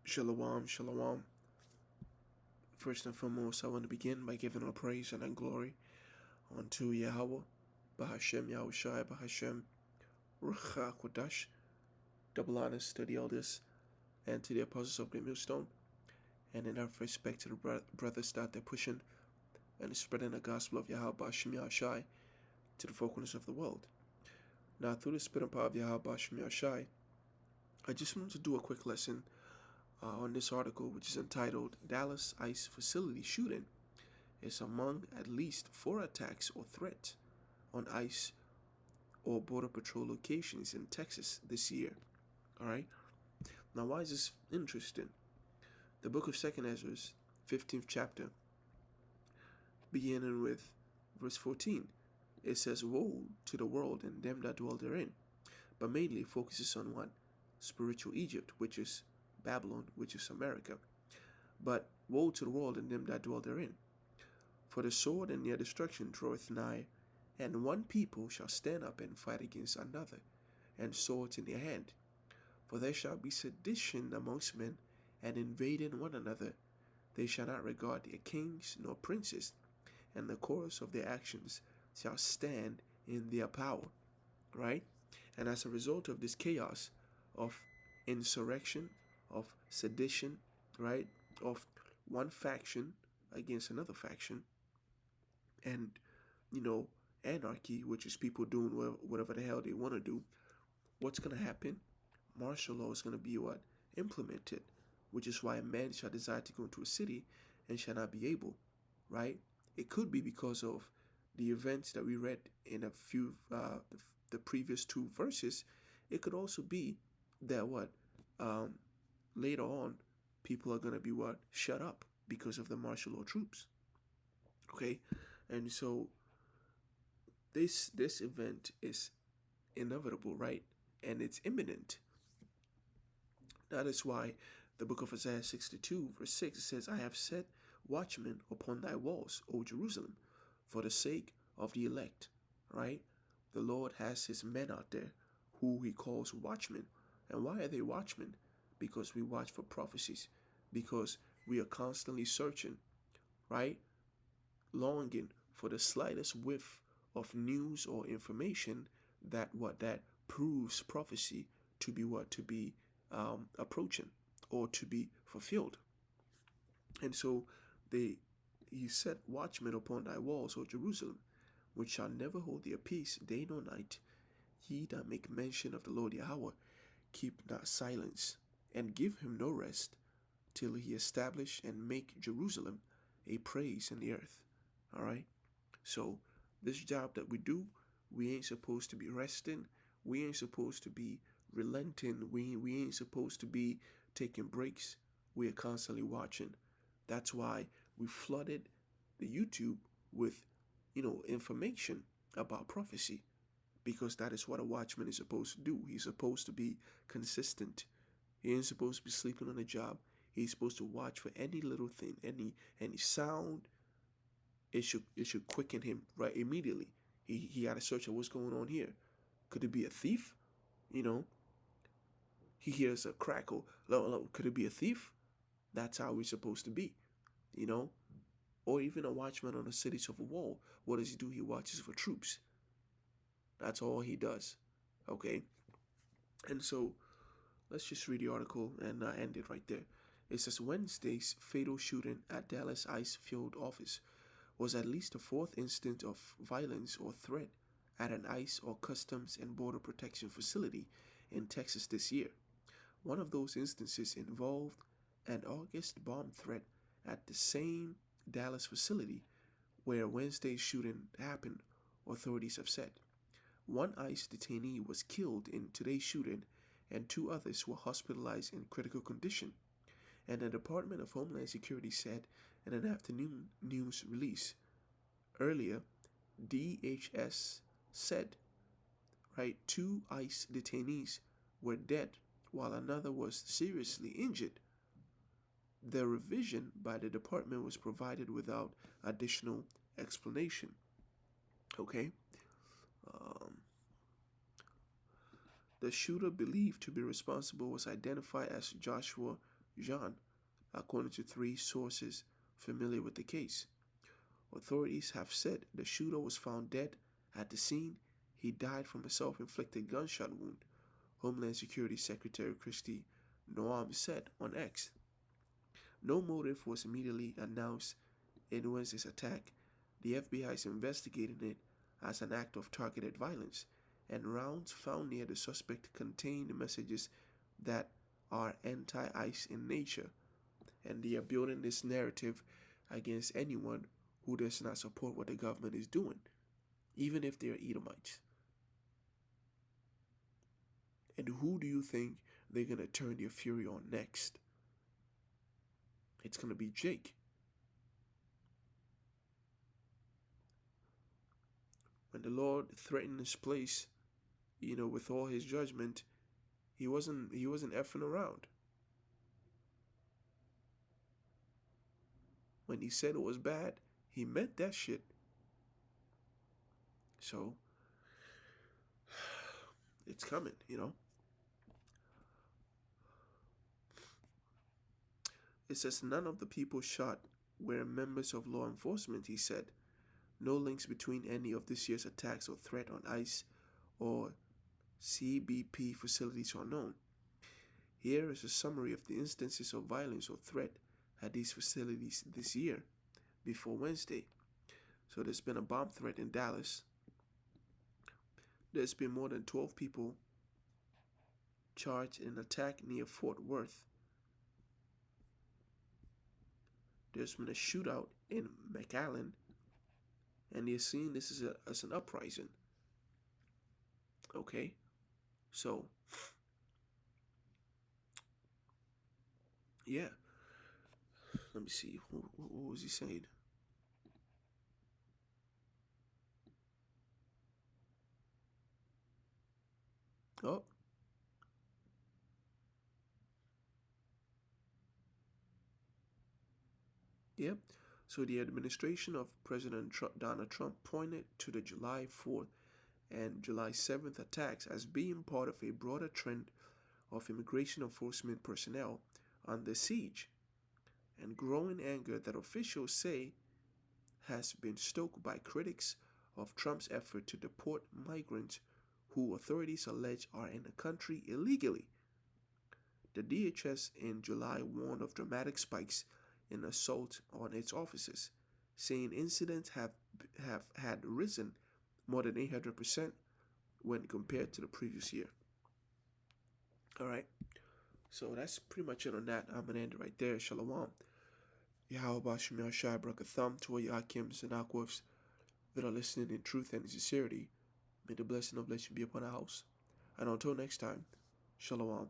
Shalom, shalom. First and foremost, I want to begin by giving all praise and glory unto Yahweh, Bahashem Yahushai, Bahashem Ruach Kodash. Double honors to the elders and to the apostles of Great Millstone, and in our respect to the brothers that they're pushing and spreading the gospel of Yahweh, Bahashem Yahushai, to the four corners of the world. Now, through the spirit and power of Yahweh, Bahashem Yahushai, I just wanted to do a quick lesson on this article, which is entitled Dallas ICE Facility Shooting is among at least 4 attacks or threats on ICE or Border Patrol locations in Texas this year. Alright? Now, why is this interesting? The book of 2nd Ezra, 15th chapter, beginning with verse 14, it says, "Woe to the world and them that dwell therein," but mainly focuses on what? Spiritual Egypt, which is Babylon, which is America. But woe to the world and them that dwell therein. For the sword and their destruction draweth nigh, and one people shall stand up and fight against another, and swords in their hand. For there shall be sedition amongst men, and invading one another. They shall not regard their kings nor princes, and the course of their actions shall stand in their power. Right? And as a result of this chaos of insurrection, of sedition, right, of one faction against another faction, and anarchy, which is people doing whatever the hell they want to do, what's going to happen? Martial law is going to be what? Implemented, which is why a man shall desire to go into a city and shall not be able, right? It could be because of the events that we read in a few the previous 2 verses. It could also be that later on people are going to be shut up because of the martial law troops. Okay, and so this event is inevitable, right? And it's imminent. That is why the book of Isaiah 62 verse 6 says, "I have set watchmen upon thy walls, O Jerusalem, for the sake of the elect." Right? The Lord has his men out there who he calls watchmen. And why are they watchmen? Because we watch for prophecies, because we are constantly searching, right? Longing for the slightest whiff of news or information that proves prophecy to be approaching or to be fulfilled. And so he set watchmen upon thy walls, O Jerusalem, which shall never hold their peace day nor night. Ye that make mention of the Lord Yahweh, keep not silence, and give him no rest, till he establish and make Jerusalem a praise in the earth. All right? So this job that we do, we ain't supposed to be resting. We ain't supposed to be relenting. We ain't supposed to be taking breaks. We are constantly watching. That's why we flooded the YouTube with, information about prophecy, because that is what a watchman is supposed to do. He's supposed to be consistent. He ain't supposed to be sleeping on the job. He's supposed to watch for any little thing, any sound. It should quicken him right immediately. He got to search out what's going on here. Could it be a thief? He hears a crackle. Could it be a thief? That's how we're supposed to be, Or even a watchman on the cities of a wall. What does he do? He watches for troops. That's all he does. Okay? And so let's just read the article and end it right there. It says, Wednesday's fatal shooting at Dallas ICE field office was at least the 4th instance of violence or threat at an ICE or Customs and Border Protection facility in Texas this year. One of those instances involved an August bomb threat at the same Dallas facility where Wednesday's shooting happened, authorities have said. One ICE detainee was killed in today's shooting, and 2 others were hospitalized in critical condition. And the Department of Homeland Security said in an afternoon news release. Earlier, DHS said, 2 ICE detainees were dead while another was seriously injured. The revision by the department was provided without additional explanation. Okay? The shooter believed to be responsible was identified as Joshua Jean, according to three sources familiar with the case. Authorities have said the shooter was found dead at the scene. He died from a self-inflicted gunshot wound, Homeland Security Secretary Kristi Noem said on X. No motive was immediately announced in Wednesday's attack. The FBI is investigating it as an act of targeted violence, and rounds found near the suspect contained messages that are anti-ICE in nature, and they are building this narrative against anyone who does not support what the government is doing, even if they are Edomites. And who do you think they're going to turn their fury on next? It's going to be Jake. When the Lord threatened his place, with all his judgment, he wasn't effing around. When he said it was bad, he meant that shit. So, it's coming, It says none of the people shot were members of law enforcement, he said. No links between any of this year's attacks or threat on ICE or CBP facilities are known. Here is a summary of the instances of violence or threat at these facilities this year before Wednesday. So there's been a bomb threat in Dallas. There's been more than 12 people charged in an attack near Fort Worth. There's been a shootout in McAllen, and they're seeing this as an uprising. Okay, so yeah, let me see. What was he saying? Oh, yep. So the administration of President Donald Trump pointed to the July 4th and July 7th attacks as being part of a broader trend of immigration enforcement personnel under siege, and growing anger that officials say has been stoked by critics of Trump's effort to deport migrants who authorities allege are in the country illegally. The DHS in July warned of dramatic spikes in assault on its officers, saying incidents have had risen more than 800% when compared to the previous year. All right, so that's pretty much it on that. I'm gonna end it right there. Shalom. Yahweh Shem Yahshai brought a thumb to all your Akims and Akwifs that are listening in truth and sincerity. May the blessing of blessing be upon our house. And until next time, Shalom.